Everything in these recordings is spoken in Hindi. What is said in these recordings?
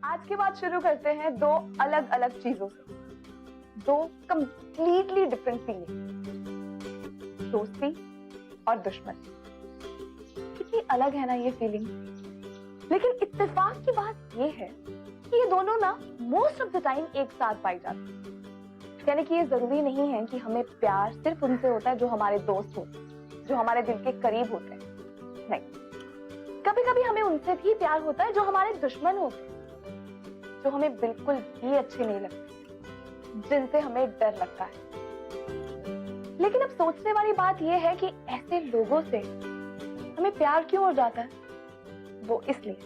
आज की बात शुरू करते हैं दो अलग अलग चीजों से, दो कंप्लीटली डिफरेंट फीलिंग, दोस्ती और दुश्मनी। कितनी अलग है ना ये फीलिंग। लेकिन इत्तेफाक की बात ये है कि ये दोनों ना मोस्ट ऑफ द टाइम एक साथ पाई जाती है। यानी कि ये जरूरी नहीं है कि हमें प्यार सिर्फ उनसे होता है जो हमारे दोस्त होते हैं, जो हमारे दिल के करीब होते हैं। नहीं, कभी कभी हमें उनसे भी प्यार होता है जो हमारे दुश्मन होते हैं, जो हमें बिल्कुल भी अच्छे नहीं लगते, जिनसे हमें डर लगता है। लेकिन अब सोचने वाली बात यह है कि ऐसे लोगों से हमें प्यार क्यों हो जाता है? वो इसलिए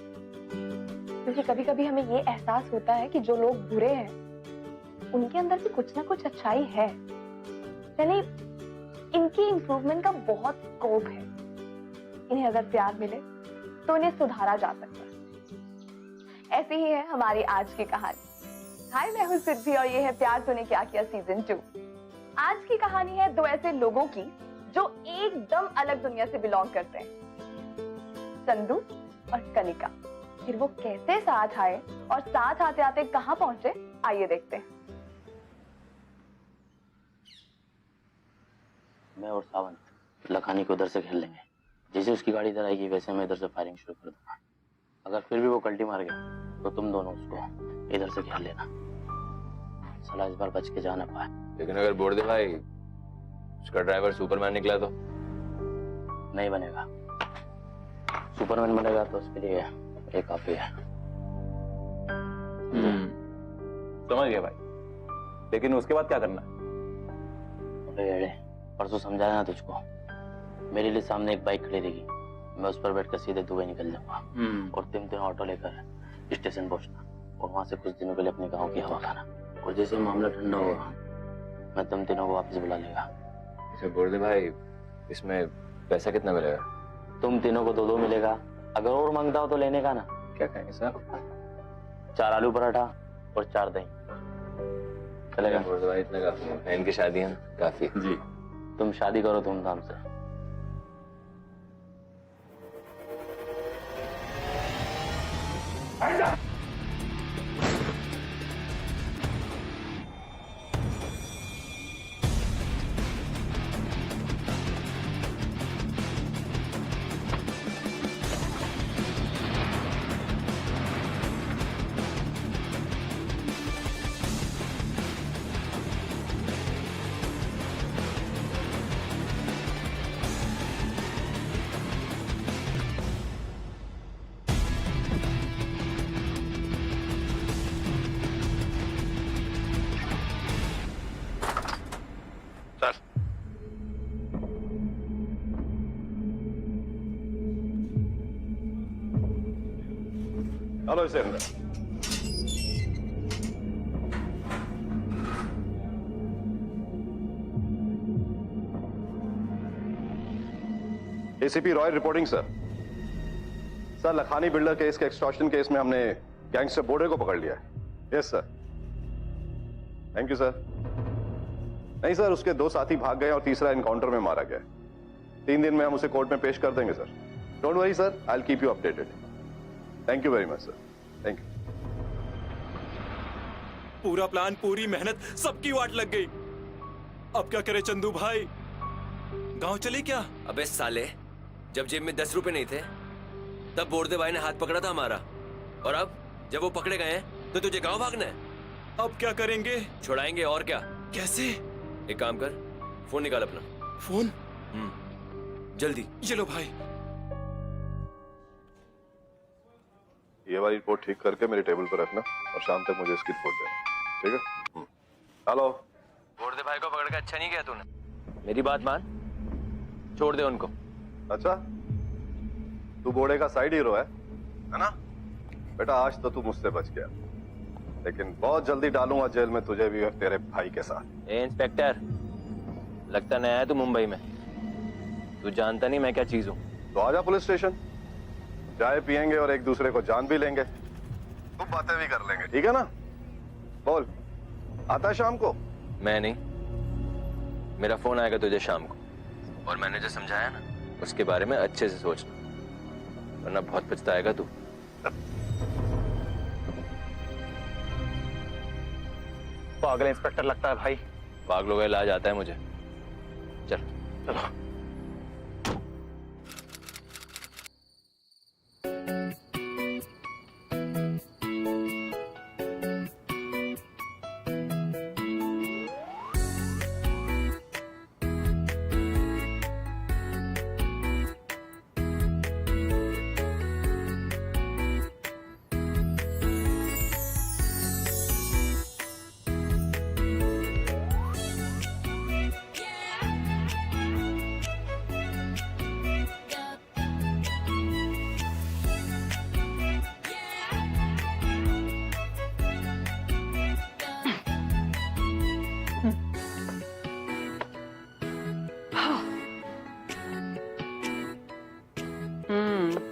क्योंकि कभी कभी हमें ये एहसास होता है कि जो लोग बुरे हैं उनके अंदर भी कुछ ना कुछ अच्छाई है, यानी इनकी इंप्रूवमेंट का बहुत स्कोप है। इन्हें अगर प्यार मिले तो इन्हें सुधारा जा सकता है। ऐसी ही है हमारी आज की कहानी। हाय, मैं हूं सिद्धि और ये है प्यार तूने क्या किया सीजन 2। आज की कहानी है दो ऐसे लोगों की जो एकदम अलग दुनिया से बिलोंग करते हैं, चंदू और कनिका। फिर वो कैसे साथ आए और साथ आते आते कहां पहुंचे, आइए देखते हैं। मैं और सावन लखानी को उधर से खेल लेंगे। जैसे उसकी गाड़ी इधर आएगी वैसे मैं इधर से फायरिंग शुरू कर दूंगा। अगर फिर भी वो कल्टी मार गया तो तुम दोनों उसको इधर से खेल लेना। साला इस बार बच के जा ना पाए। लेकिन अगर बोल दे भाई उसका ड्राइवर सुपरमैन निकला तो? नहीं बनेगा। सुपरमैन बनेगा तो उसके लिए ये काफी है। समझ गया भाई, लेकिन उसके बाद क्या करना है? अरे परसों समझाया ना तुझको, मेरे लिए सामने एक बाइक खड़ी रहेगी, मैं उस पर बैठकर सीधे दुबई निकल जाऊंगा और तीन ऑटो लेकर स्टेशन पहुंचना और वहां से कुछ दिनों के लिए अपने गांव की हवा खाना। और जैसे मामला ठंडा होगा मैं तुम तीनों को वापस बुला लेगा। अच्छा बोल दे भाई, इसमें पैसा कितना मिलेगा? तुम तीनों को 2-2 मिलेगा। अगर और मांगता हो तो लेने का ना। क्या कहेंगे सर? 4 आलू पराठा और 4 दही चलेगा? बोल दे भाई, इतना काफी है। बहन की शादी है ना, काफी। जी तुम शादी करो धूमधाम से। हेलो इसे अंदर। ACP Roy reporting sir. Sir, Lakhani builder case के एक्सटॉर्शन केस में हमने गैंगस्टर बोडे को पकड़ लिया है। Yes sir. Thank you sir. नहीं सर, उसके 2 साथी भाग गए और तीसरा एनकाउंटर में मारा गया। 3 दिन में हम उसे कोर्ट में पेश कर देंगे sir. Don't worry sir, I will keep you updated. Thank you very much sir. Thank you. पूरा प्लान, पूरी मेहनत, सबकी वाट लग गई। अब क्या करे चंदू भाई? गांव चले क्या? अबे साले, जब जेब में 10 रुपए नहीं थे तब बोर्दे भाई ने हाथ पकड़ा था हमारा, और अब जब वो पकड़े गए हैं तो तुझे गांव भागना है? अब क्या करेंगे? छुड़ाएंगे और क्या। कैसे? एक काम कर, फोन निकाल अपना। फोन? जल्दी। ये लो भाई। ये वाली रिपोर्ट ठीक करके मेरे टेबल पर रखना और शाम तक मुझे इसकी रिपोर्ट देना, ठीक है? हेलो। बोर्दे भाई को पकड़ के अच्छा नहीं किया तूने। मेरी बात मान, छोड़ दे उनको। अच्छा, तू बोड़े का साइड हीरो है ना? बेटा, आज तो तू मुझसे बच गया, लेकिन बहुत जल्दी डालूंगा जेल में तुझे भी और तेरे भाई के साथ। ए इंस्पेक्टर, लगता नया है तू मुंबई में। तू जानता नहीं मैं क्या चीज हूँ। तो आजा पुलिस स्टेशन, चाय पियेंगे और एक दूसरे को जान भी लेंगे, खूब बातें भी कर लेंगे, ठीक है ना? बोल, आता है शाम को? मैं नहीं, मेरा फोन आएगा तुझे शाम को, और मैंने जो समझाया ना उसके बारे में अच्छे से सोचना, वरना बहुत पछताएगा तू। पागल इंस्पेक्टर लगता है भाई। पागलों का इलाज आता है मुझे। चल चलो।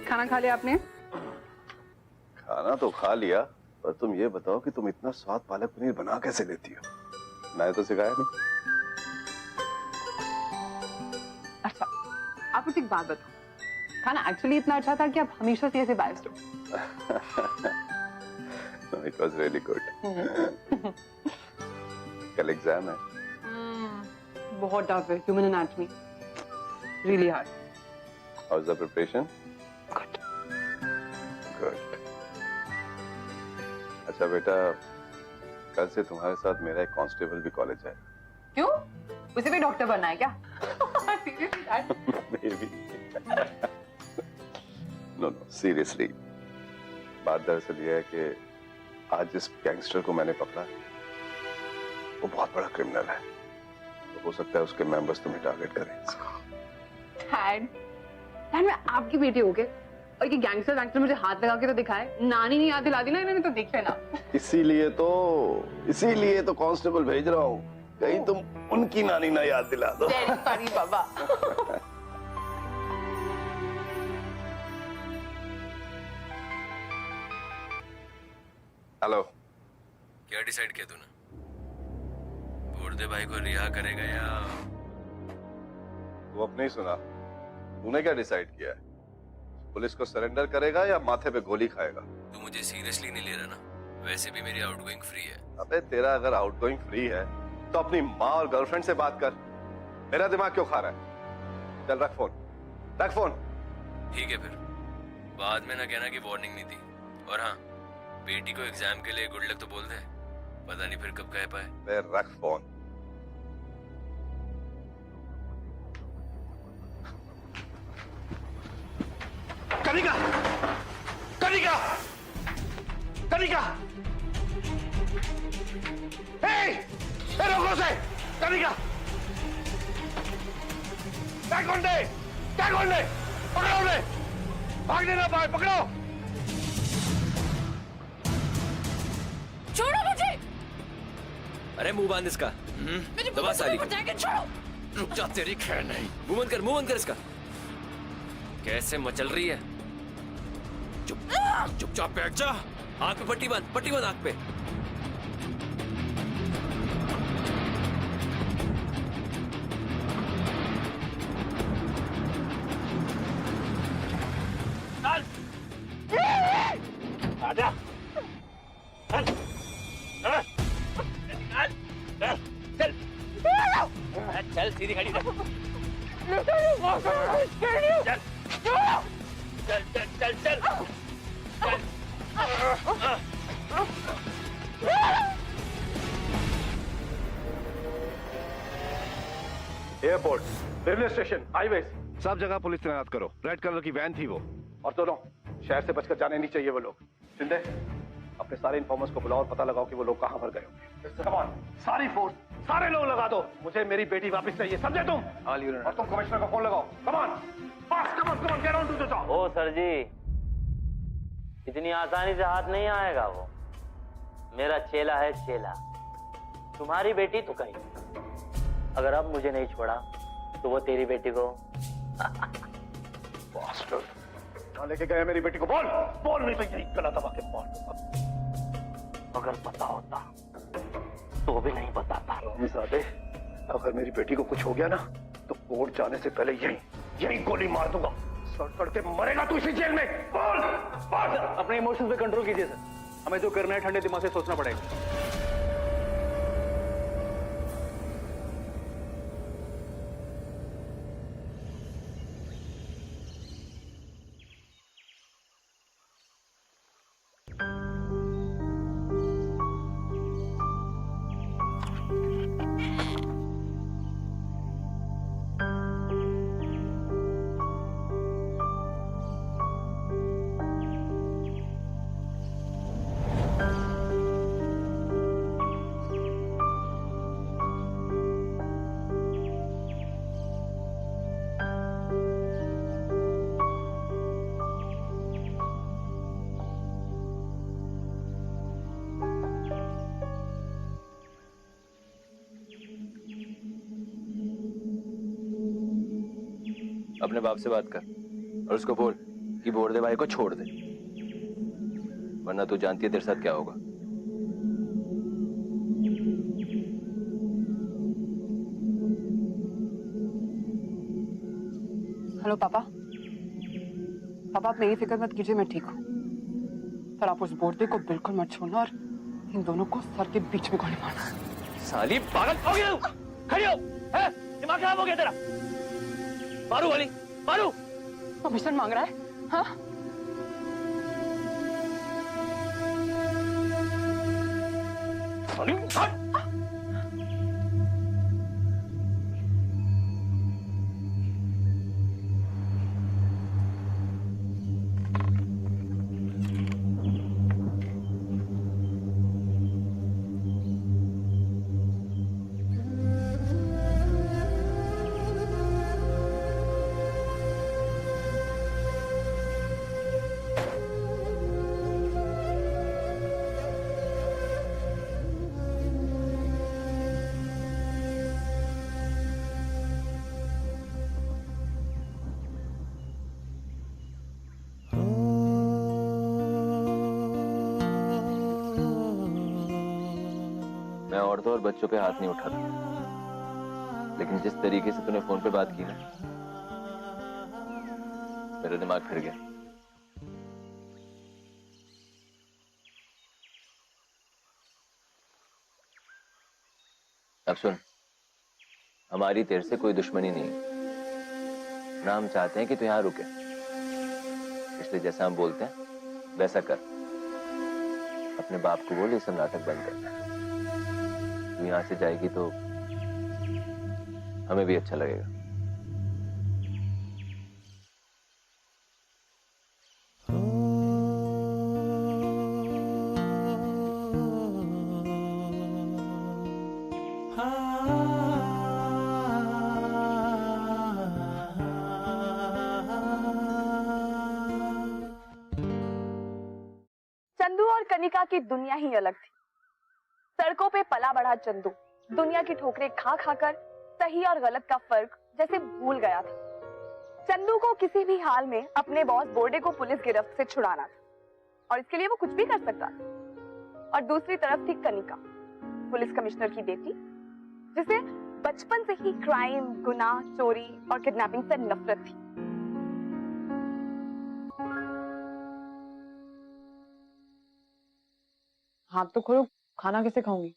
खाना खा लिया आपने? खाना तो खा लिया, पर तुम ये बताओ कि तुम इतना स्वाद पालक पनीर बना कैसे लेती हो? मैंने तो सिखाया नहीं। अच्छा, आप मुझे एक बात बताओ, खाना एक्चुअली इतना अच्छा था कि आप हमेशा से ऐसे बायस्ड हो? It was really good. कल एग्जाम है। बहुत टफ है, human anatomy, really hard. How's the preparation? Good. Good. अच्छा बेटा, कल से तुम्हारे साथ मेरा एक कांस्टेबल भी कॉलेज है। क्यों? उसे भी डॉक्टर बनना है क्या? Seriously, Dad? Maybe. No, seriously. बात दरअसल ये है कि आज जिस गैंगस्टर को मैंने पकड़ा, वो बहुत बड़ा क्रिमिनल है। तो हो सकता है उसके मेंबर्स तुम्हें टारगेट करें। Dad, मैं आपकी बेटी हो गए और ये गैंगस्टर मुझे हाथ लगा के तो दिखाए, नानी नहीं याद दिला दी ना इन्होंने, तो देखे ना। इसीलिए तो कांस्टेबल भेज रहा हूँ, कहीं तुम उनकी नानी ना याद दिला दो। सॉरी बाबा। हेलो। क्या डिसाइड किया तूने? बोर्दे भाई को रिहा करेगा या? वो अपने ही सुना। तूने क्या डिसाइड किया है? पुलिस को सरेंडर करेगा या माथे पे गोली खाएगा? तू मुझे सीरियसली नहीं ले रहा ना? वैसे भी मेरी आउटगोइंग फ्री है। अबे तेरा अगर आउटगोइंग फ्री है तो अपनी माँ और गर्लफ्रेंड से बात कर। मेरा दिमाग क्यों खा रहा है? चल रख फोन। ठीक है फिर, बाद में ना कहना कि वार्निंग नहीं दी। और हाँ, बेटी को एग्जाम के लिए गुड लक तो बोल दे, पता नहीं फिर कब कह पाए। रख फोन। कनिका! रोको उसे! कनिका! क्या कौन दे? पकड़ो उन्हें! भागने ना पाए, पकड़ो! छोड़ो मुझे! अरे मुंह बांध इसका। दबा साली को। छोड़ो! रुक जा, तेरी खैर नहीं। मुंह बंद कर इसका। कैसे मचल रही है? चुपचाप बैठ जा। आंख पे पट्टी बांध आंख पे। आजा! चल सीधी खड़ी रह। चल। एयरपोर्ट, रेलवे स्टेशन, हाईवे, सब जगह पुलिस तैनात करो। रेड कलर की वैन थी वो, और दोनों शहर से बचकर जाने नहीं चाहिए वो लोग। शिंदे, अपने सारे इन्फॉर्मर्स को बुलाओ और पता लगाओ कि वो लोग कहां पर गए होंगे। कमान, सारी फोर्स, सारे लोग लगा दो। मुझे मेरी बेटी वापस चाहिए, समझे तुम? और तुम कमिश्नर को फोन लगाओ। Come on, come on, get on to the job. ओ सर जी, इतनी आसानी से हाथ नहीं आएगा वो। मेरा चेला है चेला। तुम्हारी बेटी तो कहीं, अगर अब मुझे नहीं छोड़ा तो वो तेरी बेटी को कहां लेके गए मेरी बेटी को? बोल नहीं तो यही गला दबा के मार दूंगा। अगर पता होता तो भी नहीं बताता। अगर मेरी बेटी को कुछ हो गया ना तो कोर्ट जाने से पहले यही गोली मार दूंगा। सड़ के मरेगा तू इसी जेल में। बोल। अपने इमोशंस पे कंट्रोल कीजिए सर, हमें जो करना है ठंडे दिमाग से सोचना पड़ेगा। अपने बाप से बात कर और उसको बोल कि बोर्दे भाई को छोड़ दे, वरना तू जानती है तेरे साथ क्या होगा। हेलो पापा। पापा आप मेरी फिक्र मत कीजिए, मैं ठीक हूँ। पर आप उस बोर्डे को बिल्कुल मत छोड़ना और इन दोनों को सर के बीच में गोली मारना। साली पागल हो गया तू? खड़ी हो, हैं? दिमाग खराब हो गया तेरा? मारू वाली, मारू। परमिशन मांग रहा है? हाँ? मैं औरतों और बच्चों पे हाथ नहीं उठाता, लेकिन जिस तरीके से तूने फोन पे बात की ना, मेरा दिमाग फिर गया। अब सुन, हमारी तेरे से कोई दुश्मनी नहीं है ना, हम चाहते हैं कि तू यहां रुके, इसलिए जैसा हम बोलते हैं वैसा कर। अपने बाप को बोल ये सब नाटक बंद कर। तू यहां से जाएगी तो हमें भी अच्छा लगेगा। चंदू और कनिका की दुनिया ही अलग थी। सड़कों पे पला बढ़ा चंदू दुनिया की ठोकरें खा खाकर सही और गलत का फर्क जैसे भूल गया था। चंदू को किसी भी हाल में अपने बॉस बोर्डे को पुलिस गिरफ्त से छुड़ाना था और इसके लिए वो कुछ भी कर सकता था। और दूसरी तरफ थी कनिका, पुलिस कमिश्नर की बेटी, जिसे बचपन से ही क्राइम, गुनाह, चोरी और किडनैपिंग से नफरत थी। हाथ तो खोलो, खाना कैसे खाऊंगी?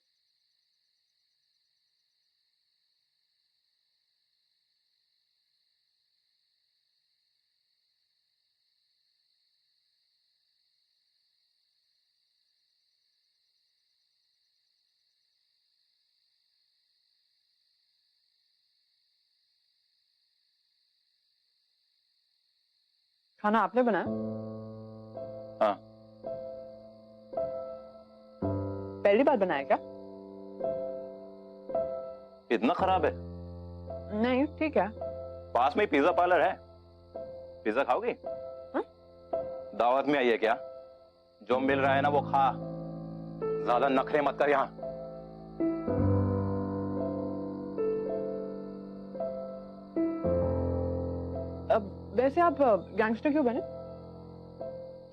खाना आपने बनाया? हाँ। पहली बार बनाया क्या? इतना खराब है? नहीं, ठीक है। पास में ही पिज्जा पार्लर है, पिज्जा खाओगी? हाँ? दावत में आई है क्या? जो मिल रहा है ना वो खा, ज्यादा नखरे मत कर यहाँ। वैसे आप गैंगस्टर क्यों बने?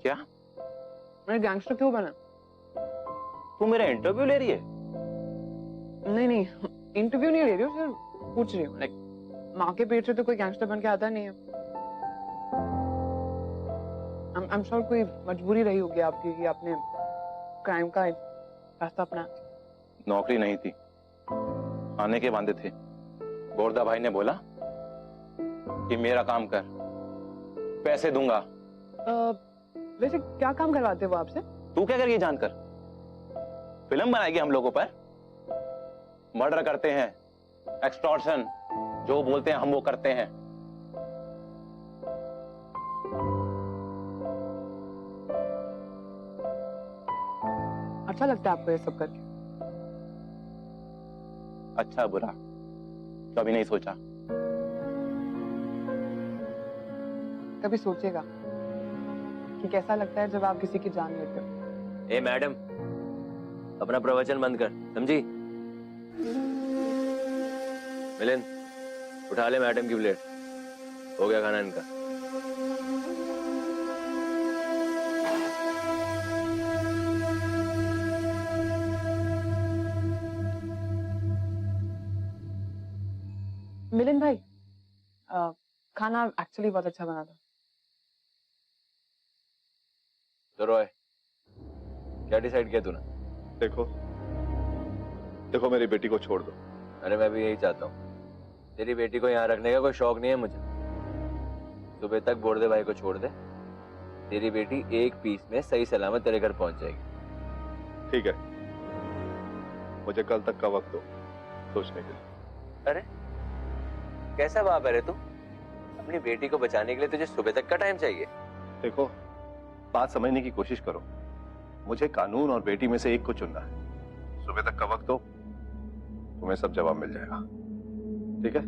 क्या? मैं गैंगस्टर क्यों बना? तू मेरा इंटरव्यू ले रही है? नहीं नहीं, इंटरव्यू नहीं ले रही हूँ, सिर्फ पूछ रही हूँ। लाइक माँ के पेट से तो कोई गैंगस्टर बन के आता नहीं है। I'm sure कोई मजबूरी रही होगी आपकी कि आपने क्राइम का रास्ता अपना। नौकरी नहीं थी, आने के वादे थे। बोरदा भाई ने बोला कि मेरा काम कर, पैसे दूंगा। वैसे क्या काम करवाते वो आपसे? तू क्या करेगी जानकर? फिल्म बनाएगी हम लोगों पर। मर्डर करते हैं, एक्सटॉर्शन, जो बोलते हैं हम वो करते हैं। अच्छा लगता है आपको ये सब करके? अच्छा बुरा कभी नहीं सोचा। कभी सोचेगा कि कैसा लगता है जब आप किसी की जान लेते हो। ए मैडम, अपना प्रवचन बंद कर, समझी? मिलिंद, उठा ले मैडम की प्लेट। हो गया खाना इनका? मिलिंद भाई, खाना एक्चुअली बहुत अच्छा बना था। तो रॉय, क्या डिसाइड किया तूने? देखो देखो, मेरी बेटी को छोड़ दो। अरे मैं भी यही चाहता हूँ। तेरी बेटी को यहाँ रखने का कोई शौक नहीं है मुझे। सुबह तक बोर्डे भाई को छोड़ दे, तेरी बेटी एक पीस में सही सलामत तेरे घर पहुंच जाएगी। ठीक है, मुझे कल तक का वक्त दो सोचने के लिए। अरे कैसा बाप है रे तू? अपनी बेटी को बचाने के लिए तुझे सुबह तक का टाइम चाहिए? देखो, बात समझने की कोशिश करो। मुझे कानून और बेटी में से एक को चुनना है। सुबह तक का वक्त दो, तुम्हें सब जवाब मिल जाएगा। ठीक है,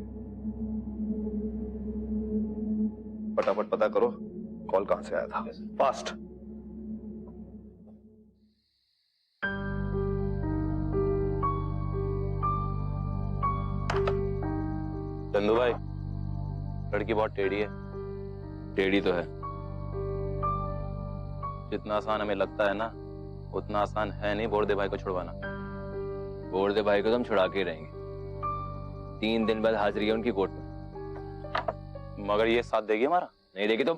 फटाफट पता करो कॉल कहां से आया था। फास्ट। चंदू भाई, लड़की बहुत टेढ़ी है। टेढ़ी तो है। जितना आसान हमें लगता है ना, उतना आसान है नहीं बोर्डे भाई को छुड़वाना। बोर्डे भाई को तो हम छुड़ा के ही रहेंगे। 3 दिन बाद हाजिरी है उनकी कोर्ट में। मगर ये साथ देगी हमारा? नहीं देगी तो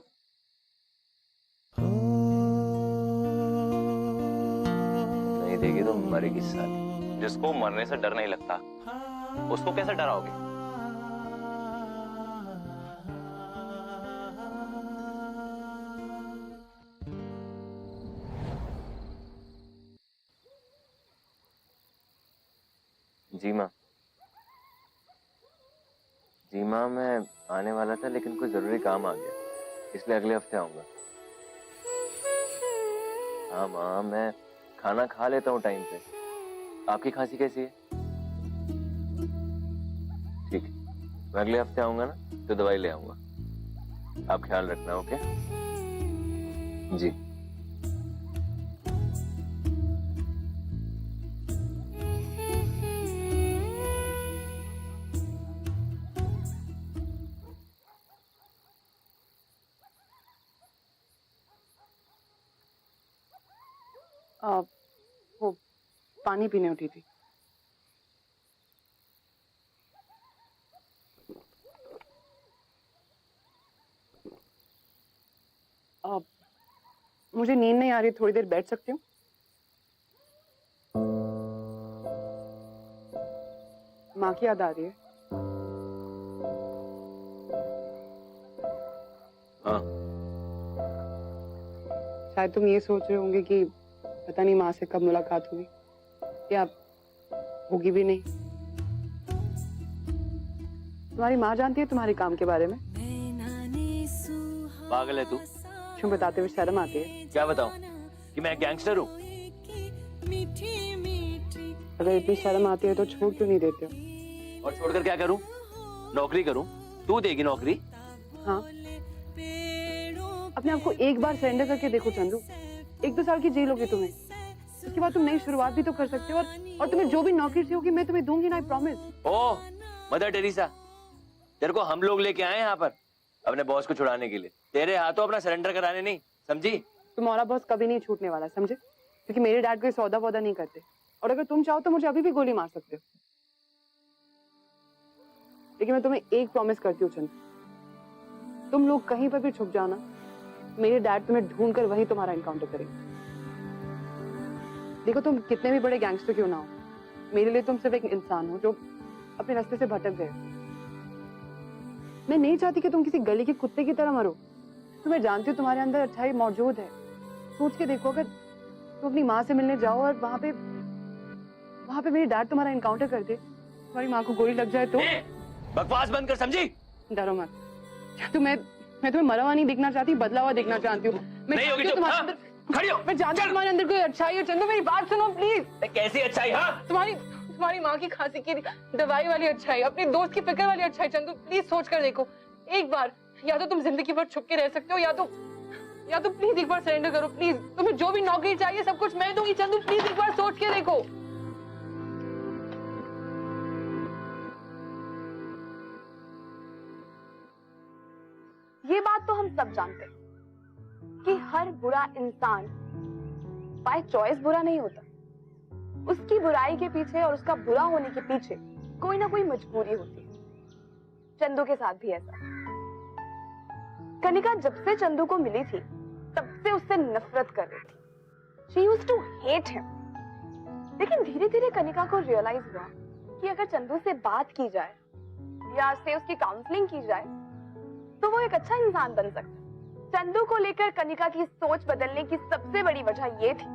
नहीं देगी तो मरेगी साली। जिसको मरने से डर नहीं लगता, उसको कैसे डराओगे? जी माँ, जी माँ, मैं आने वाला था लेकिन कोई जरूरी काम आ गया, इसलिए अगले हफ्ते आऊंगा। हाँ माँ, मैं खाना खा लेता हूँ टाइम पे। आपकी खांसी कैसी है? ठीक है, मैं अगले हफ्ते आऊंगा ना तो दवाई ले आऊंगा। आप ख्याल रखना। ओके जी। वो पानी पीने उठी थी। मुझे नींद नहीं आ रही, थोड़ी देर बैठ सकती हूँ? माँ की याद आ रही है? हाँ। शायद तुम ये सोच रहे होंगे कि पता नहीं माँ से कब मुलाकात हुई, या होगी भी नहीं। तुम्हारी माँ जानती है तुम्हारे काम के बारे में? पागल है तू? क्यों बताते हुए शर्म आती है? क्या बताऊं कि मैं गैंगस्टर हूँ? अगर इतनी शर्म आती है तो छोड़ क्यों नहीं देते हो? और छोड़कर क्या करूं? नौकरी करूं? तू देगी नौकरी? हाँ, अपने आप को एक बार सरेंडर करके देखो चंदू। 1-2 साल की जेल होगी तुम्हें, उसके बाद तुम नई शुरुआत भी तो कर सकते हो। और तुम्हें जो भी नौकरी चाहिए मैं तुम्हें दूंगी ना, I promise. Oh mother Teresa, तेरे को हम लोग लेके आए यहाँ पर अपने बॉस को छुड़ाने के लिए, तेरे हाथों अपना सरेंडर कराने नहीं, समझी? तुम्हारा बॉस कभी नहीं छूटने वाला, समझे? क्योंकि मेरे डैड कोई सौदा वौदा नहीं करते, और अगर तुम चाहो तो मुझे अभी भी गोली मार सकते हो। लेकिन मैं तुम्हें एक प्रॉमिस करती हूँ चंदू, तुम लोग कहीं पर भी छुप जाओ ना, मेरे डैड तुम्हें ढूंढ कर वहीं तुम्हारा एनकाउंटर करेंगे। देखो, तुम कितने भी बड़े गैंगस्टर क्यों ना हो, मेरे लिए तुम सिर्फ एक इंसान हो जो अपने रास्ते से भटक गए। मैं नहीं चाहती कि तुम किसी गली के कुत्ते की तरह मरो। तो मैं जानती हूँ तुम्हारे अंदर अच्छाई मौजूद है। सोच के देखो, अगर तुम अपनी माँ से मिलने जाओ और वहां पे मेरे डैड तुम्हारा एनकाउंटर कर दे, तुम्हारी माँ को गोली लग जाए तो? बकवास बंद कर, समझी? डरो मत। क्या मैं तुम्हें मरा हुआ नहीं देखना चाहती, बदला हुआ देखना चाहती हूँ। नहीं होगी तुम, हाँ? खड़ी हो। मैं जानती हूँ तुम्हारे अंदर कोई अच्छाई है चंदू, मेरी बात सुनो प्लीज। कैसी अच्छाई? हाँ, तुम्हारी माँ की खांसी की दवाई वाली अच्छाई, अपने दोस्त की फिक्र वाली अच्छाई। चंदू प्लीज सोच कर देखो एक बार, या तो तुम जिंदगी भर छुप के रह सकते हो, या तो प्लीज एक बार सरेंडर करो। प्लीज, तुम्हें जो भी नौकरी चाहिए सब कुछ मैं दूंगी। चंदू प्लीज एक बार सोच के देखो। सब जानते हैं कि हर बुरा इंसान बाय चॉइस बुरा नहीं होता। उसकी बुराई के पीछे और उसका बुरा होने के पीछे कोई ना कोई मजबूरी होती है। चंदू के साथ भी ऐसा। कनिका जब से चंदू को मिली थी तब से उससे नफरत कर रही थी। She used to hate him. लेकिन धीरे धीरे कनिका को रियलाइज हुआ कि अगर चंदू से बात की जाए या से उसकी काउंसलिंग की जाए तो वो एक अच्छा इंसान बन सकता है। चंदू को लेकर कनिका की सोच बदलने की सबसे बड़ी वजह ये थी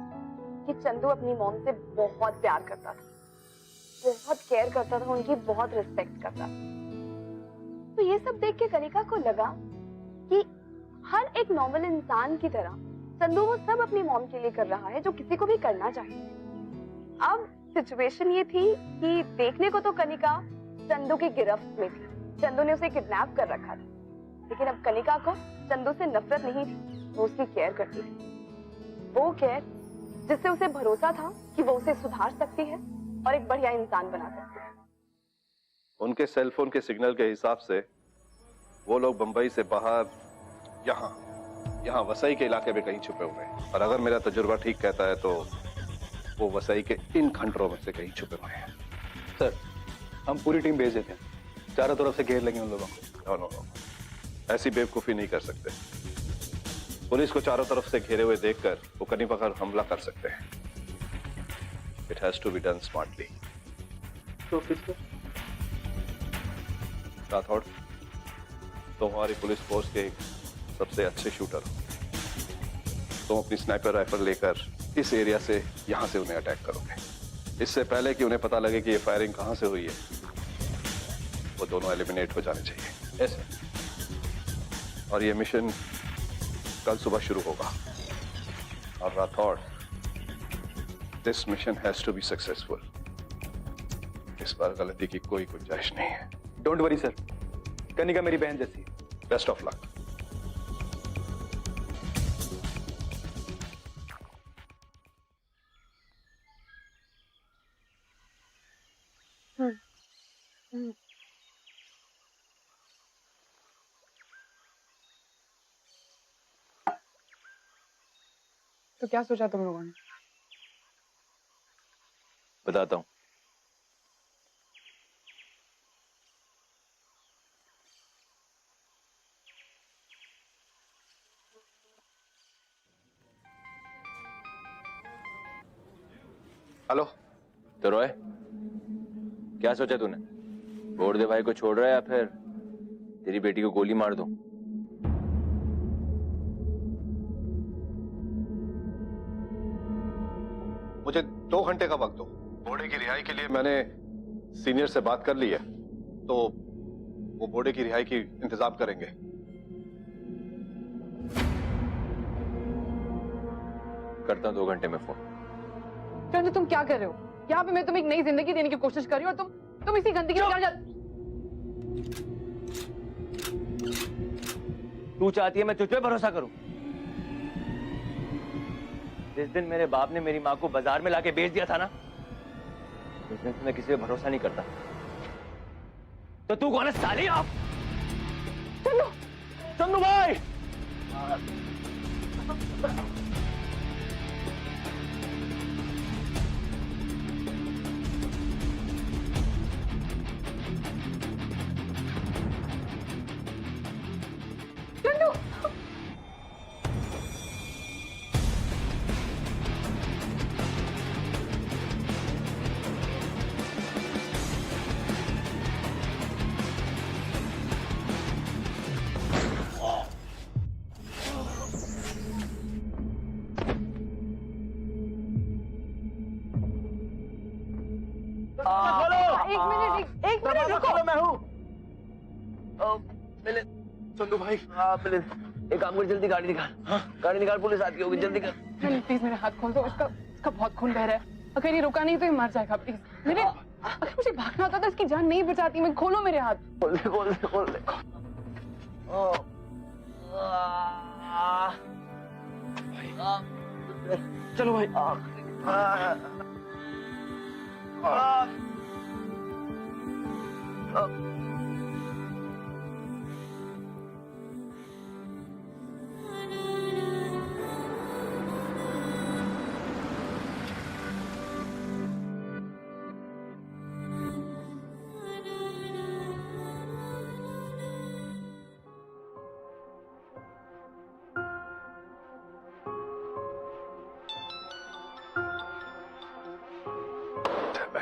कि चंदू अपनी मॉम से बहुत प्यार करता था, बहुत केयर करता था, उनकी बहुत रिस्पेक्ट करता था। तो ये सब देख के कनिका को लगा कि हर एक नॉर्मल इंसान की तरह चंदू वो सब अपनी मॉम के लिए कर रहा है जो किसी को भी करना चाहिए। अब सिचुएशन ये थी कि देखने को तो कनिका चंदू की गिरफ्त में थी, चंदू ने उसे किडनैप कर रखा था, लेकिन अब कनिका को चंदू से नफरत नहीं थी, वो उसकी केयर करती थी। वो केयर जिससे उसे भरोसा था कि वो उसे सुधार सकती है और एक बढ़िया इंसान बना सकती है। उनके सेलफोन के सिग्नल के हिसाब से वो लोग बंबई से बाहर यहाँ वसई के इलाके में कहीं छुपे हुए हैं, और अगर मेरा तजुर्बा ठीक कहता है तो वो वसई के इन खंडरों में से कहीं छुपे हुए हैं। सर, हम पूरी टीम भेज देते हैं, चारों तरफ से घेर लेंगे उन लोगों को। नो, ऐसी बेवकूफी नहीं कर सकते। पुलिस को चारों तरफ से घेरे हुए देखकर वो कनिका पर हमला कर सकते हैं। It has to be done smartly. तो किसको? राठौड़, तो हमारी पुलिस फोर्स के सबसे अच्छे शूटर हो। तुम अपनी स्नाइपर राइफल लेकर इस एरिया से यहां से उन्हें अटैक करोगे। इससे पहले कि उन्हें पता लगे कि ये फायरिंग कहां से हुई है, वो दोनों एलिमिनेट हो जाने चाहिए। Yes sir. और ये मिशन कल सुबह शुरू होगा। और Rathore, this mission has to be successful. इस पर गलती की कोई गुंजाइश नहीं है। डोंट वरी सर, कनिका मेरी बहन जैसी है। Best of luck. तो क्या सोचा तुम लोगों ने? बताता हूँ। हेलो। तो रॉय, क्या सोचा तूने? बोर्डे भाई को छोड़ रहा है या फिर तेरी बेटी को गोली मार दूं? मुझे 2 घंटे का वक्त दो। बोर्डे की रिहाई के लिए मैंने सीनियर से बात कर ली है, तो वो बोर्डे की रिहाई की इंतजाम करेंगे। करता हूँ 2 घंटे में फोन। चंदू, तुम क्या कर रहे हो? यहाँ पे मैं तुम्हें एक नई जिंदगी देने की कोशिश कर रही हूँ और तुम इसी गंदगी में क्या? तू चाहती है मैं तुझ पे भरोसा करूं? जिस दिन मेरे बाप ने मेरी माँ को बाजार में लाके बेच दिया था ना, उस दिन मैं किसी पे भरोसा नहीं करता। तो तू कौन है साली? आप चंदू, चंदू भाई! एक मिनट रुको। मैं हूँ। चंदू भाई, एक काम कर, जल्दी गाड़ी निकाल। गाड़ी निकाल, पुलिस आती होगी, जल्दी कर। प्लीज मेरे हाथ खोल दो, इसका बहुत खून बह रहा है। अगर ये रुका नहीं तो ये मर जाएगा। प्लीज मेरे, अगर मुझे भागना होता तो इसकी जान नहीं बचाती मैं। खोलो मेरे हाथ। खोल दे, खोल दे, खोल दे। चलो भाई।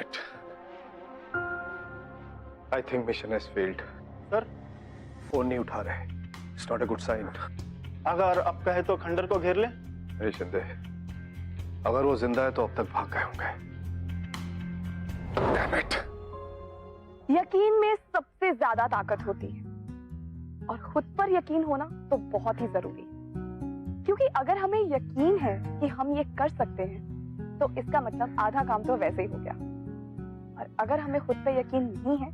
it. I think mission has failed. Sir, phone नहीं उठा रहे. It's not a good sign. अगर अब कहे तो खंडर को घेर ले. नहीं शिंदे, अगर वो जिंदा है तो अब तक भाग गए होंगे. Damn it. यकीन में सबसे ज्यादा ताकत होती है और खुद पर यकीन होना तो बहुत ही जरूरी है, क्योंकि अगर हमें यकीन है कि हम ये कर सकते हैं तो इसका मतलब आधा काम तो वैसे ही हो गया, और अगर हमें खुद पे यकीन नहीं है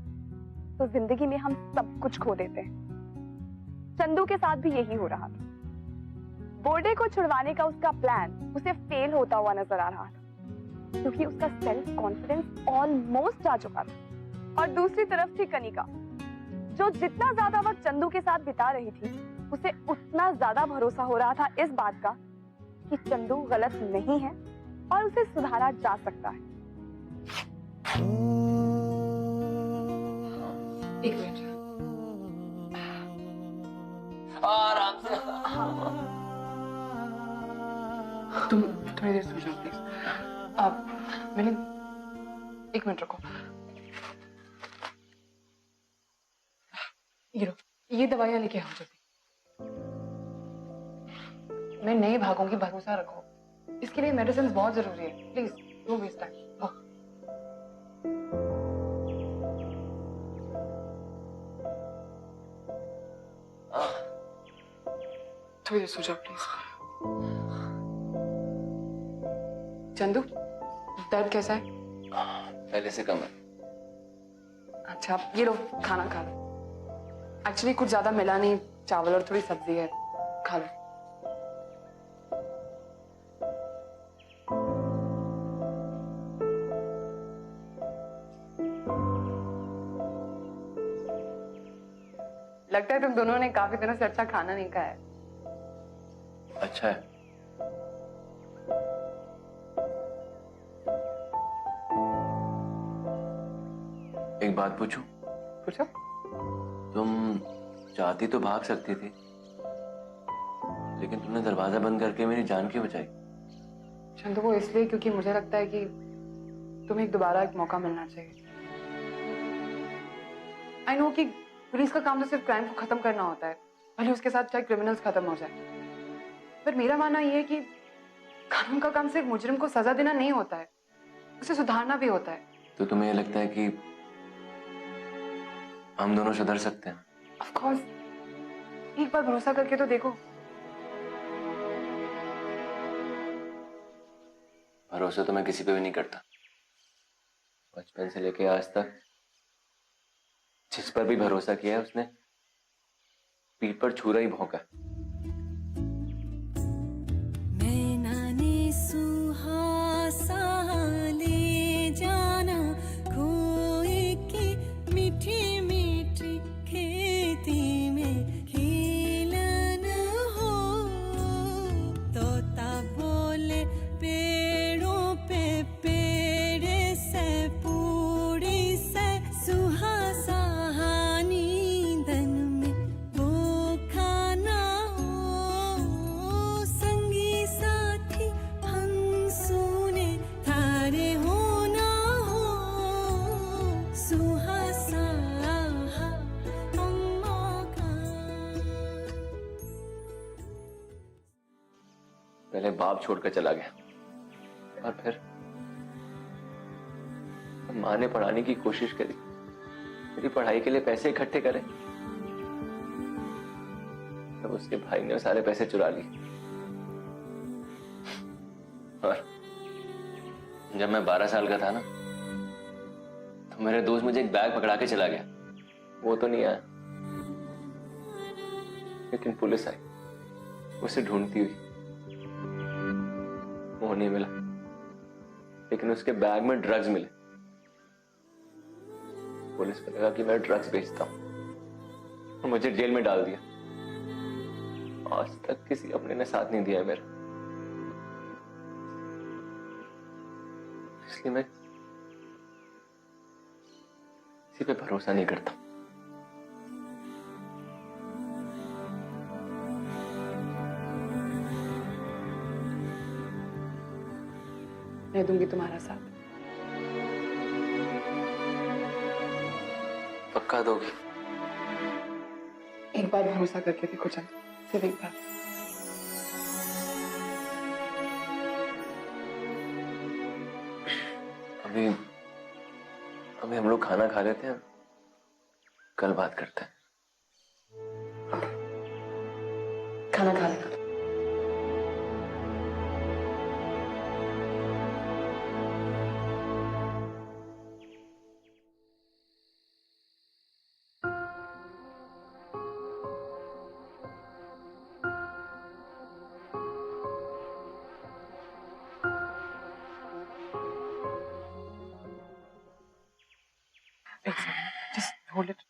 तो जिंदगी में हम सब कुछ खो देते हैं. चंदू के साथ भी यही हो रहा था. बोर्डे को छुड़वाने का उसका प्लान उसे फेल होता हुआ नजर आ रहा था, क्योंकि उसका सेल्फ कॉन्फिडेंस ऑलमोस्ट जा चुका था. और दूसरी तरफ थी कनिका, जो जितना ज्यादा वक्त चंदू के साथ बिता रही थी उसे उतना ज्यादा भरोसा हो रहा था इस बात का कि चंदू गलत नहीं है और उसे सुधारा जा सकता है. एक मिनट. आराम से. तुम थोड़ी देर सो जाओ प्लीज. आप मैंने एक मिनट रुको. ये लो, ये दवाइयाँ लेके आओ जल्दी. मैं नहीं भागूंगी, भरोसा रखो. इसके लिए मेडिसिन बहुत जरूरी है. Please don't waste time. थोड़ी देर सो जाओ प्लीज. चंदू, दर्द कैसा है? पहले से कम है. अच्छा, ये लो खाना खा लो. एक्चुअली कुछ ज्यादा मिला नहीं, चावल और थोड़ी सब्जी है, खा लो. लगता है तुम दोनों ने काफी दिनों से अच्छा खाना नहीं खाया है. अच्छा है. एक बात पूछूं? पूछो. तुम चाहती तो भाग सकती थी, लेकिन तुमने दरवाजा बंद करके मेरी जान क्यों बचाई? चंदू, वो इसलिए क्योंकि मुझे लगता है कि तुम्हें दोबारा एक मौका मिलना चाहिए. आई नो कि पुलिस का काम तो सिर्फ क्राइम को खत्म करना होता है, भले उसके साथ चाहे क्रिमिनल्स खत्म हो जाए. पर मेरा मानना यह है कि कानून का काम सिर्फ मुजरिम को सजा देना नहीं होता है, उसे सुधारना भी होता है. तो तुम्हें ये लगता है कि हम दोनों सुधर सकते हैं? Of course. एक बार भरोसा करके तो देखो. भरोसा तो मैं किसी पे भी नहीं करता. बचपन से लेके आज तक जिस पर भी भरोसा किया है उसने पीठ पर छुरा ही भौंका. पहले बाप छोड़कर चला गया और फिर माँ ने पढ़ाने की कोशिश करी, मेरी पढ़ाई के लिए पैसे इकट्ठे करे. तब उसके भाई ने सारे पैसे चुरा लिए. और जब मैं 12 साल का था ना, तो मेरे दोस्त मुझे एक बैग पकड़ा के चला गया. वो तो नहीं आया, लेकिन पुलिस आई उसे ढूंढती हुई. वो नहीं मिला, लेकिन उसके बैग में ड्रग्स मिले. पुलिस को लगा कि मैं ड्रग्स बेचता हूं और मुझे जेल में डाल दिया. आज तक किसी अपने ने साथ नहीं दिया है मेरा, इसलिए मैं किसी पे भरोसा नहीं करता. मैं दूंगी तुम्हारा साथ. पक्का दोगी? एक बार भरोसा करके देखो चंदू, सिर्फ एक बार। अभी अभी हम लोग खाना खा लेते हैं, कल बात करते हैं। खाना खा लेगा। Just hold it.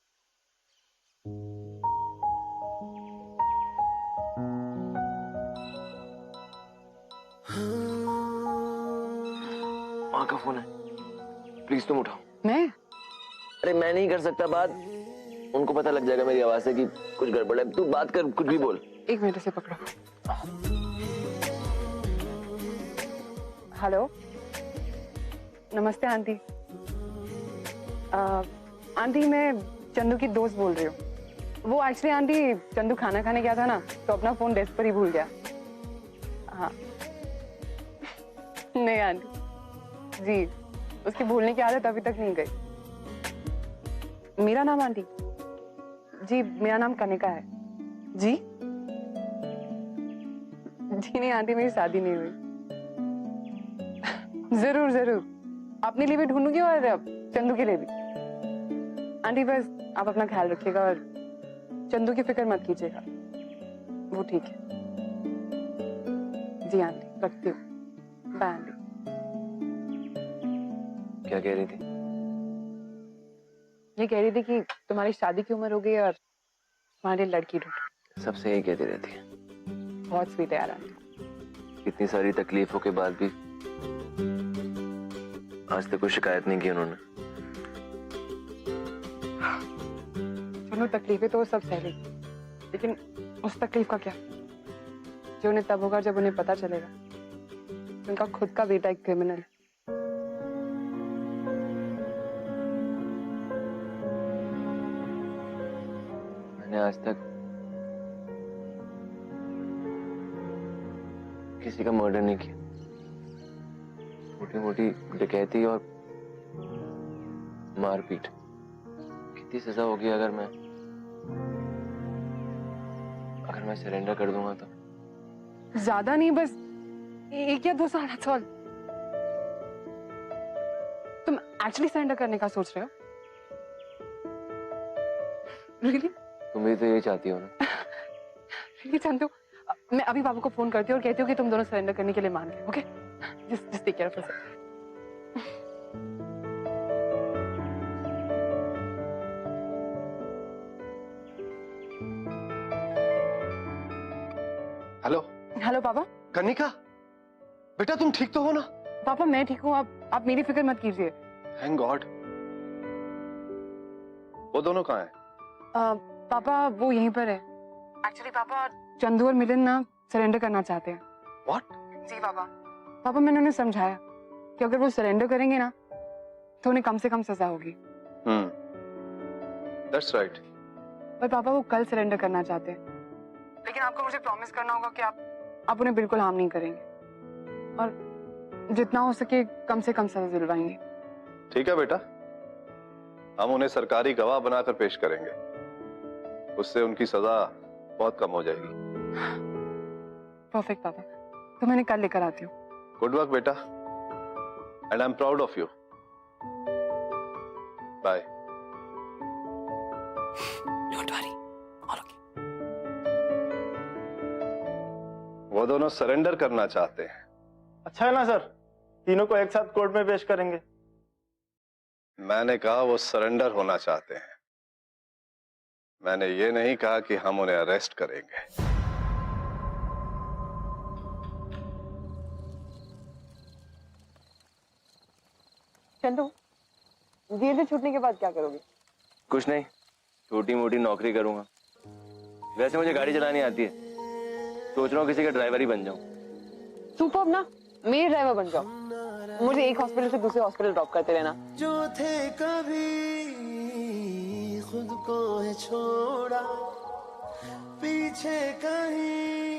माँ का फोन है, प्लीज तुम उठाओ। मैं? अरे मैं नहीं कर सकता बात, उनको पता लग जाएगा मेरी आवाज से कि कुछ गड़बड़ है। तू बात कर, कुछ भी बोल। एक मिनट से पकड़ो। हेलो, नमस्ते आंटी। आंटी मैं चंदू की दोस्त बोल रही हूँ। वो एक्चुअली आंटी चंदू खाना खाने गया था ना, तो अपना फोन डेस्क पर ही भूल गया। हाँ नहीं आंटी जी, उसकी भूलने की आदत अभी तक नहीं गई। मेरा नाम आंटी जी, मेरा नाम कनिका है जी। जी नहीं आंटी, मेरी शादी नहीं हुई। जरूर जरूर, अपने लिए भी ढूंढूंगी और चंदू के लिए भी। आंटी बस आप अपना ख्याल रखिएगा और चंदू की फिक्र मत कीजिएगा, वो ठीक है जी। आंटी रखती हूँ, बाय आंटी। क्या कह रही थी? ये कह रही थी कि तुम्हारी शादी की उम्र हो गई और तुम्हारे लिए लड़की ढूंढो। सबसे यही कहती रहती है। बहुत स्वीट है यार आंटी। इतनी सारी तकलीफों के बाद भी आज तक कोई शिकायत नहीं की उन्होंने। चलो तकलीफें तो सब सह ली, लेकिन उस तकलीफ का क्या जो उन्हें तब होगा जब उन्हें पता चलेगा उनका खुद का बेटा एक क्रिमिनल है। मैंने आज तक किसी का मर्डर नहीं किया। मोटी मोटी डकैती और मारपीट, कितनी सजा होगी अगर मैं सरेंडर कर दूंगा तो? ज्यादा नहीं, बस 1 या 2 साल। that's all। तुम एक्चुअली सरेंडर करने का सोच रहे हो? Really? तुम भी तो यही चाहती हो ना? Really चंदू, मैं अभी बाबू को फोन करती हूँ और कहती हूँ कि तुम दोनों सरेंडर करने के लिए मान गए। Okay, just take care of yourself। Hello hello पापा। कनिका, बेटा तुम ठीक तो हो ना? पापा मैं ठीक हूँ, आप मेरी फिक्र मत कीजिए। Thank God. वो दोनों कहाँ हैं? पापा वो यहीं पर है। एक्चुअली पापा चंदू और मिलिंद ना सरेंडर करना चाहते हैं। What? जी पापा। पापा मैंने उन्हें समझाया कि अगर वो सरेंडर करेंगे ना तो उन्हें कम से कम सजा होगी। That's right। पर पापा वो कल सरेंडर करना चाहते हैं, लेकिन आपको मुझे प्रॉमिस करना होगा कि आप उन्हें बिल्कुल हार्म नहीं करेंगे और जितना हो सके कम से कम सजा दिलवाएंगे। ठीक है बेटा, हम उन्हें सरकारी गवाह बनाकर पेश करेंगे, उससे उनकी सजा बहुत कम हो जाएगी। परफेक्ट पापा, तो मैंने कल लेकर आती हूँ। गुड वर्क बेटा, and I am proud of you. Bye. Don't worry, all okay। वो दोनों सरेंडर करना चाहते हैं। अच्छा है ना सर, तीनों को एक साथ कोर्ट में पेश करेंगे। मैंने कहा वो सरेंडर होना चाहते हैं, मैंने ये नहीं कहा कि हम उन्हें अरेस्ट करेंगे। चंदू, जेल से छूटने के बाद क्या करोगे? कुछ नहीं, छोटी मोटी नौकरी करूंगा। वैसे मुझे गाड़ी चलानी आती है, सोच रहा हूँ किसी का ड्राइवर ही बन जाऊं। सुपर्ब ना, मेरे ड्राइवर बन जाओ, मुझे एक हॉस्पिटल से दूसरे हॉस्पिटल ड्रॉप करते रहना। जो थे कभी खुद को है छोड़ा पीछे कहीं।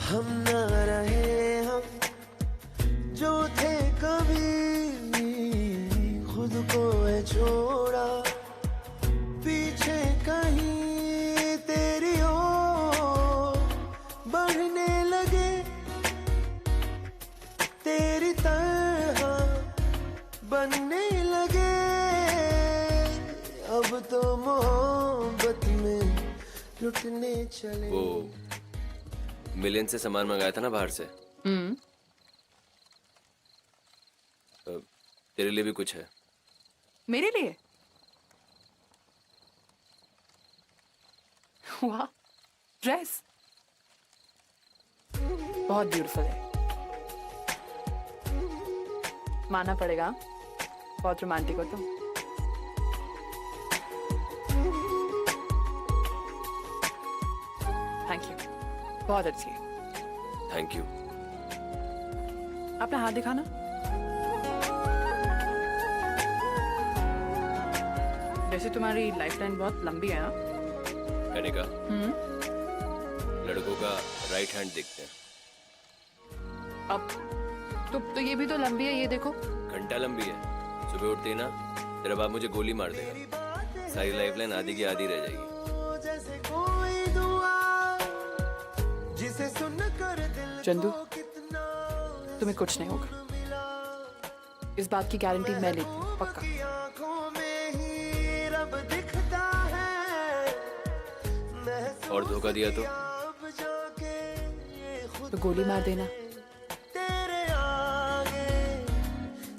हम न रहे हम जो थे कभी, खुद को है छोड़ा पीछे कहीं। तेरी ओर बढ़ने लगे तेरी तरह बनने लगे। अब तो मोहब्बत में लुटने चले। वो मिलियन से सामान मंगाया था ना बाहर से, तेरे लिए भी कुछ है? मेरे लिए? वाह, ड्रेस बहुत ब्यूटीफुल है, मानना पड़ेगा, बहुत रोमांटिक हो तुम। थैंक यू, बहुत अच्छी है। Thank you. अपना हाथ दिखाना। वैसे तुम्हारी लाइफलाइन बहुत लंबी है ना? कहने का लड़कों का राइट हैंड देखते हैं। अब तो ये भी तो लंबी है, ये देखो। घंटा लंबी है। सुबह उठते ही ना तेरा बाप मुझे गोली मार देगा, सारी लाइफलाइन आधी की आधी रह जाएगी। चंदू, तुम्हें कुछ नहीं होगा, इस बात की गारंटी मैं लेती हूँ, पक्का। और धोखा दिया तो गोली मार देना।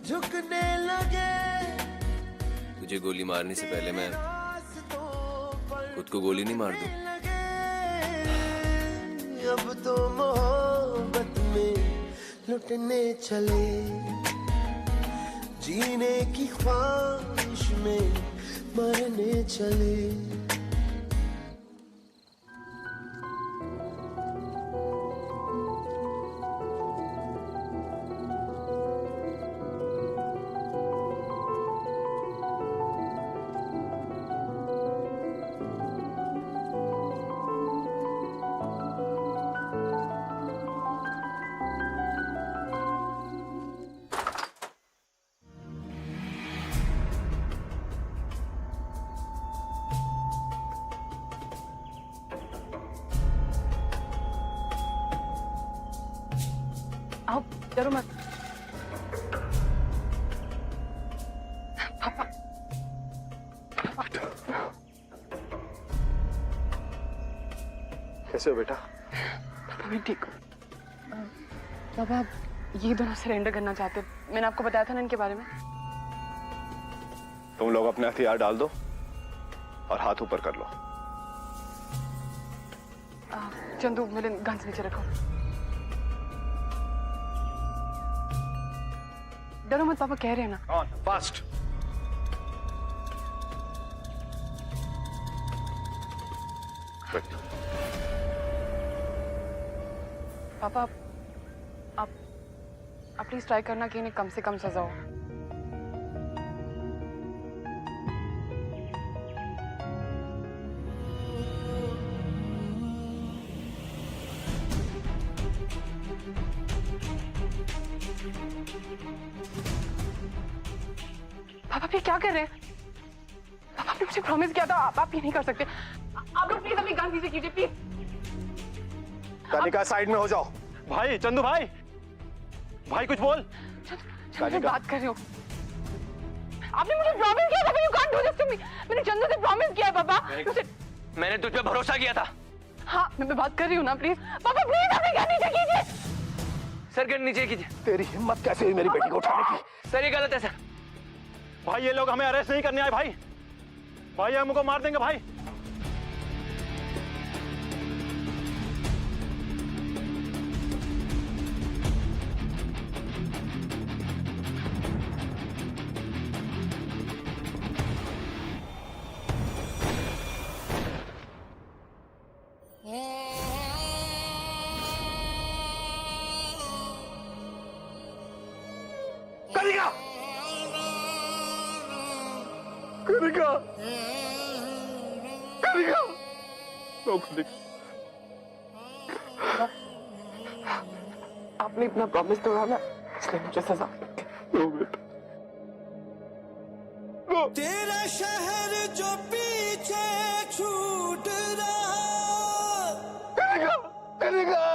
झुकने लगे तुझे गोली मारने से पहले मैं खुद को गोली नहीं मार दूं? अब तो मोहब्बत में लुटने चले, जीने की ख्वाहिश में मरने चले। आओ, डरो मत। पापा, कैसे हो बेटा? पापा मैं ठीक हूँ। पापा ये दोनों सरेंडर करना चाहते, मैंने आपको बताया था ना इनके बारे में। तुम लोग अपने हथियार डाल दो और हाथ ऊपर कर लो। चंदू, मेरे गन्स नीचे रखो। डरो मत पापा, कह रहे हैं ना। फास्ट। पापा आप प्लीज ट्राई करना कि इन्हें कम से कम सजा हो। पापा आप ये क्या कर रहे हैं? पापा आपने मुझे प्रॉमिस किया था, आप ये नहीं कर सकते। आप लोग प्लीज अपनी गन नीचे कीजिए प्लीज। कानिका साइड में हो जाओ। भाई, चंदू भाई, भाई कुछ बोल। मैं बात कर रही हूँ। आपने मुझे प्रॉमिस किया था, you can't do this to me। मैंने चंदू से प्रॉमिस किया है पापा। मैंने तुझ पे भरोसा किया था। हाँ, मैं बात कर रही हूँ ना, प्लीज पापा प्लीज अपनी गन नीचे कीजिए। सर गन नीचे कीजिए। तेरी हिम्मत कैसे हुई मेरी बेटी को उठाने की? सर ये गलत है सर। भाई ये लोग हमें अरेस्ट नहीं करने आए भाई, भाई हमको मार देंगे भाई। कनिका, कनिका, नो कनिका। आपने अपना प्रॉमिस तोड़ा ना, इसलिए मुझे सजा मिली। नो बेटा, नो। तेरा शहर जो पीछे छूट रहा, कनिका, कनिका,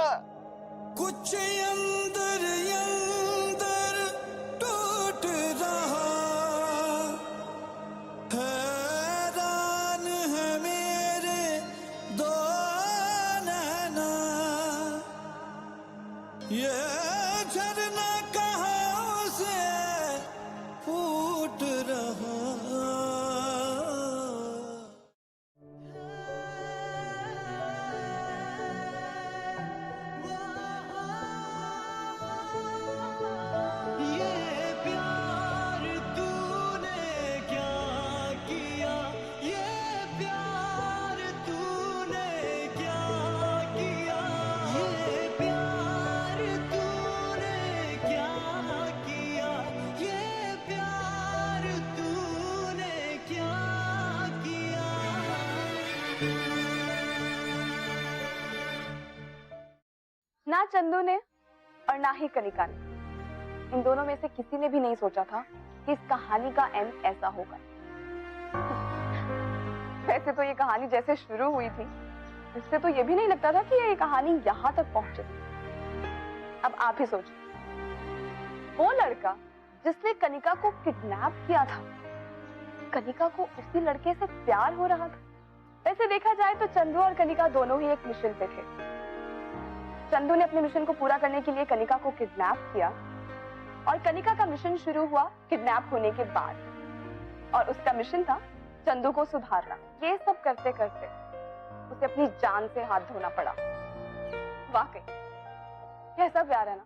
कुछ अंदर अंदर टूट रहा, हैरान है मेरे दो नैना, ये झरना कहाँ से फूट रहा। ये प्यार तूने क्या किया, ये प्यार तूने क्या किया, ये प्यार तूने क्या किया, ये प्यार तूने क्या किया। ना चंदू ने और ना ही कनिका ने, इन दोनों में से किसी ने भी नहीं सोचा था कि इस कहानी का एंड ऐसा होगा। वैसे तो ये कहानी जैसे शुरू हुई थी, इससे तो ये भी नहीं लगता था कि ये कहानी यहाँ तक पहुंचे। अब आप ही सोचिए, वो लड़का जिसने कनिका को किडनैप किया था, कनिका को उसी लड़के से प्यार हो रहा था। वैसे देखा जाए तो चंदू और कनिका दोनों ही एक मिशन पे थे। चंदू ने अपने मिशन को पूरा करने के लिए कनिका को किडनैप किया और कनिका का मिशन शुरू हुआ किडनैप होने के बाद, और उसका मिशन था चंदू को सुधारना। ये सब करते करते उसे अपनी जान से हाथ धोना पड़ा। वाकई कैसा प्यार है ना।